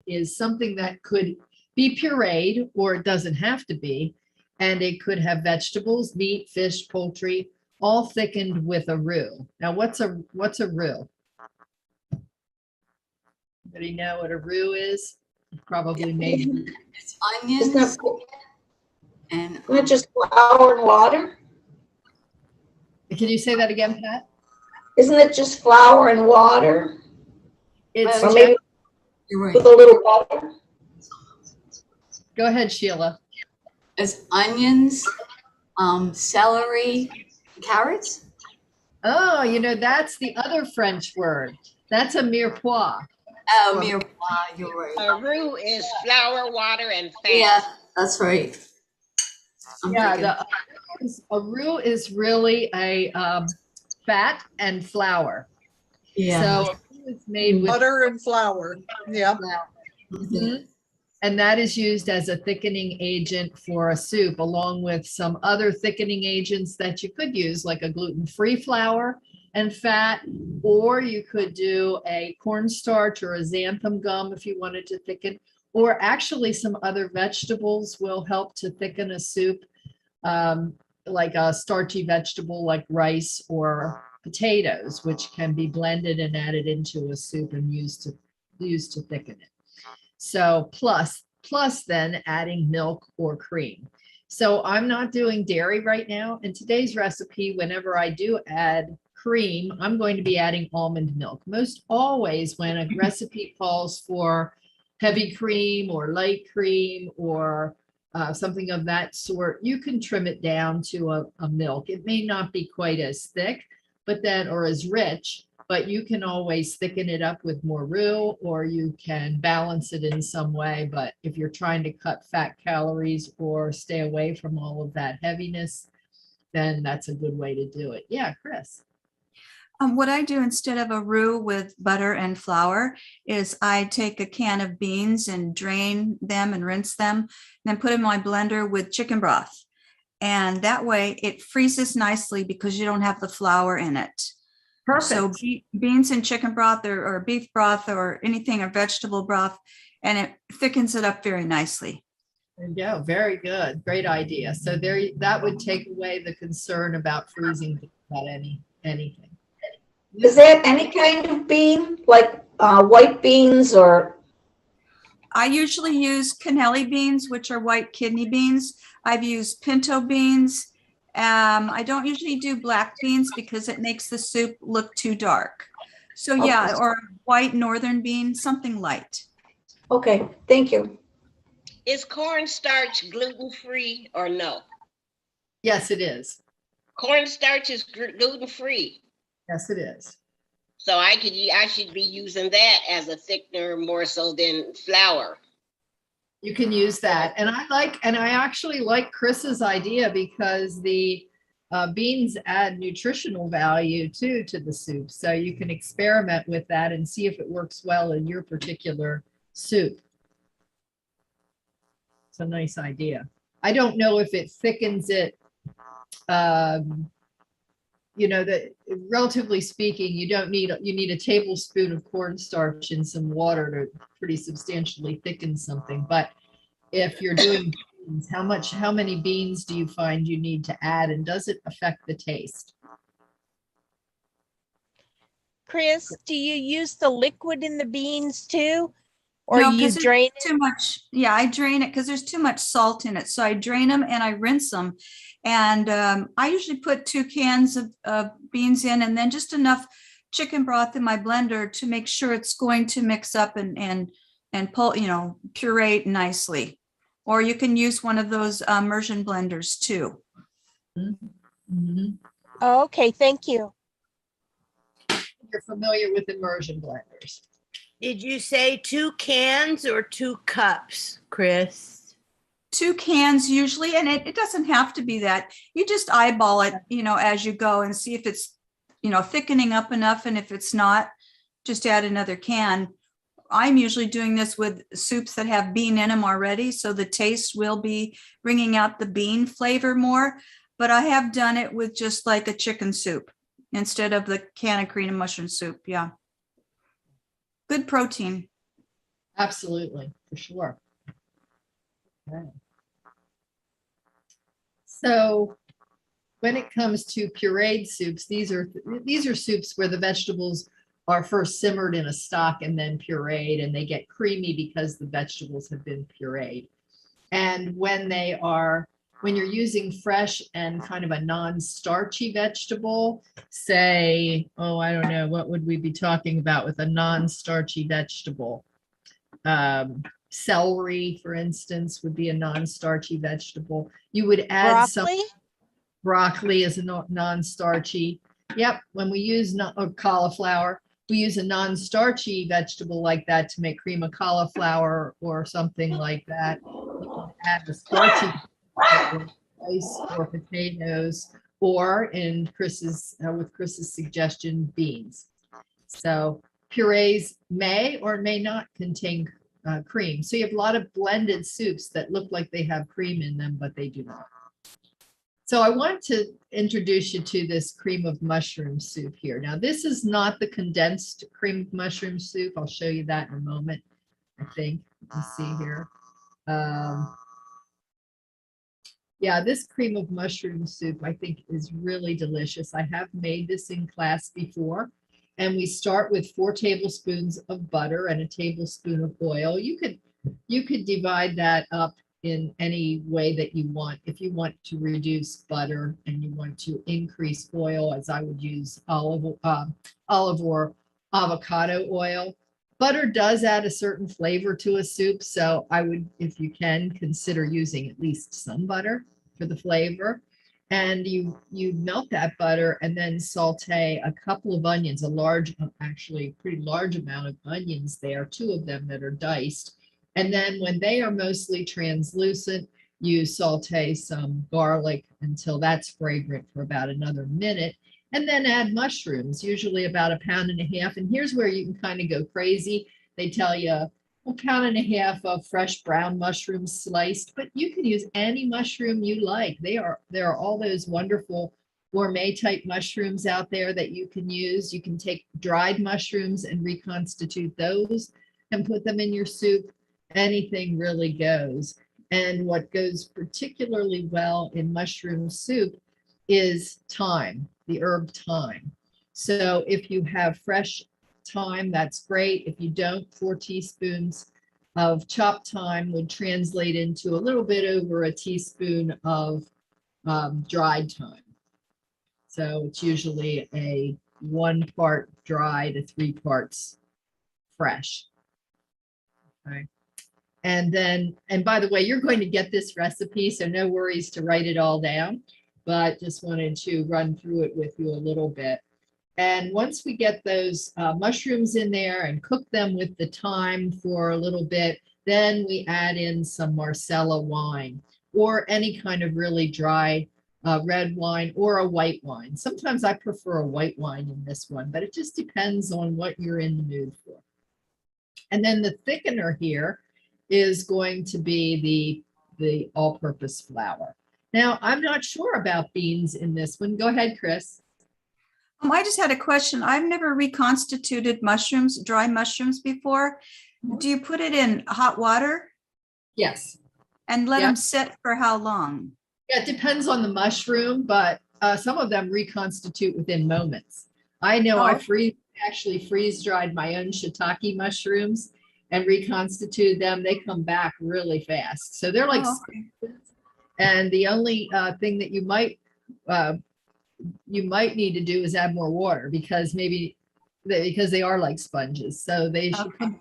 is something that could be pureed, or it doesn't have to be. And it could have vegetables, meat, fish, poultry, all thickened with a roux. Now, what's a roux? Anybody know what a roux is? Probably maybe. It's onions and Not just flour and water? Can you say that again, Pat? Isn't it just flour and water? It's Or maybe you're right. with a little butter? Go ahead, Sheila. It's onions, celery, carrots. Oh, you know, that's the other French word. That's a mirepoix. Oh, mirepoix, you're right. A roux is flour, water, and fat. Yeah, that's right. A roux is really a fat and flour. Yeah. So it's made with butter and flour. Yeah. Mhm. And that is used as a thickening agent for a soup, along with some other thickening agents that you could use, like a gluten-free flour and fat, or you could do a cornstarch or a xanthan gum if you wanted to thicken, or actually some other vegetables will help to thicken a soup, like a starchy vegetable like rice or potatoes, which can be blended and added into a soup and used to thicken it. So plus then adding milk or cream. So I'm not doing dairy right now. In today's recipe, whenever I do add cream, I'm going to be adding almond milk. Most always when a recipe calls for heavy cream or light cream or something of that sort, you can trim it down to a milk. It may not be quite as thick, but then, or as rich, but you can always thicken it up with more roux, or you can balance it in some way. But if you're trying to cut fat calories or stay away from all of that heaviness, then that's a good way to do it. Yeah, Chris. What I do instead of a roux with butter and flour is I take a can of beans and drain them and rinse them, and then put them in my blender with chicken broth. And that way it freezes nicely because you don't have the flour in it. Perfect. So beans and chicken broth or beef broth or anything, or vegetable broth, and it thickens it up very nicely. There you go. Very good. Great idea. So that would take away the concern about freezing about anything. Is that any kind of bean, like white beans or? I usually use cannelli beans, which are white kidney beans. I've used pinto beans. I don't usually do black beans because it makes the soup look too dark. So yeah, or white northern bean, something light. Okay, thank you. Is cornstarch gluten-free or no? Yes, it is. Cornstarch is gluten-free. Yes, it is. So I should be using that as a thickener more so than flour. You can use that. And I actually like Chris's idea because the beans add nutritional value too to the soup. So you can experiment with that and see if it works well in your particular soup. It's a nice idea. I don't know if it thickens it. You know, that relatively speaking, you need a tablespoon of cornstarch in some water to pretty substantially thicken something. But if you're doing beans, how many beans do you find you need to add, and does it affect the taste? Chris, do you use the liquid in the beans too? Or No, you drain it? Too much. Yeah, I drain it because there's too much salt in it. So I drain them and I rinse them. And I usually put 2 cans of beans in, and then just enough chicken broth in my blender to make sure it's going to mix up and pull, puree nicely. Or you can use one of those immersion blenders too. Mm-hmm. Oh, okay, thank you. You're familiar with immersion blenders. Did you say 2 cans or 2 cups, Chris? 2 cans usually, and it doesn't have to be that. You just eyeball it, as you go and see if it's, thickening up enough. And if it's not, just add another can. I'm usually doing this with soups that have bean in them already, so the taste will be bringing out the bean flavor more. But I have done it with just like a chicken soup instead of the can of cream and mushroom soup. Yeah. Good protein. Absolutely, for sure. Okay. So when it comes to pureed soups, these are soups where the vegetables are first simmered in a stock and then pureed, and they get creamy because the vegetables have been pureed. And when you're using fresh and kind of a non-starchy vegetable, say, oh, I don't know, what would we be talking about with a non-starchy vegetable? Celery, for instance, would be a non-starchy vegetable. You would add some Broccoli? broccoli as a non-starchy. Yep, when we use cauliflower, we use a non-starchy vegetable like that to make cream of cauliflower or something like that. You can add the starchy rice or potatoes, or in with Chris's suggestion, beans. So purees may or may not contain cream. So you have a lot of blended soups that look like they have cream in them, but they do not. So I want to introduce you to this cream of mushroom soup here. Now, this is not the condensed cream of mushroom soup. I'll show you that in a moment, I think. Let's see here. Yeah, this cream of mushroom soup, I think, is really delicious. I have made this in class before. And we start with 4 tablespoons of butter and a tablespoon of oil. You could divide that up in any way that you want. If you want to reduce butter and you want to increase oil, as I would use olive or avocado oil. Butter does add a certain flavor to a soup, so I would, if you can, consider using at least some butter for the flavor. And you melt that butter and then saute a couple of onions, actually pretty large amount of onions there, 2 of them that are diced. And then when they are mostly translucent, you saute some garlic until that's fragrant for about another minute, and then add mushrooms, usually about 1.5 pounds. And here's where you can kind of go crazy. They tell you 1.5 pounds of fresh brown mushrooms sliced, but you can use any mushroom you like. There are all those wonderful gourmet type mushrooms out there that you can use. You can take dried mushrooms and reconstitute those and put them in your soup. Anything really goes. And what goes particularly well in mushroom soup is thyme, the herb thyme. So if you have fresh thyme, that's great. If you don't, 4 teaspoons of chopped thyme would translate into a little bit over a teaspoon of dried thyme. So it's usually a 1 part dry to 3 parts fresh. Okay. And by the way, you're going to get this recipe, so no worries to write it all down, but just wanted to run through it with you a little bit. And once we get those mushrooms in there and cook them with the thyme for a little bit, then we add in some Marsala wine or any kind of really dry red wine or a white wine. Sometimes I prefer a white wine in this one, but it just depends on what you're in the mood for. And then the thickener here is going to be the all-purpose flour. Now, I'm not sure about beans in this one. Go ahead, Chris. I just had a question. I've never reconstituted mushrooms, dry mushrooms before. Do you put it in hot water? Yes. And let them sit for how long? Yeah, it depends on the mushroom, but some of them reconstitute within moments. I know I actually freeze dried my own shiitake mushrooms and reconstituted them. They come back really fast. So they're like, and the only thing that you might need to do is add more water because they are like sponges. So they should come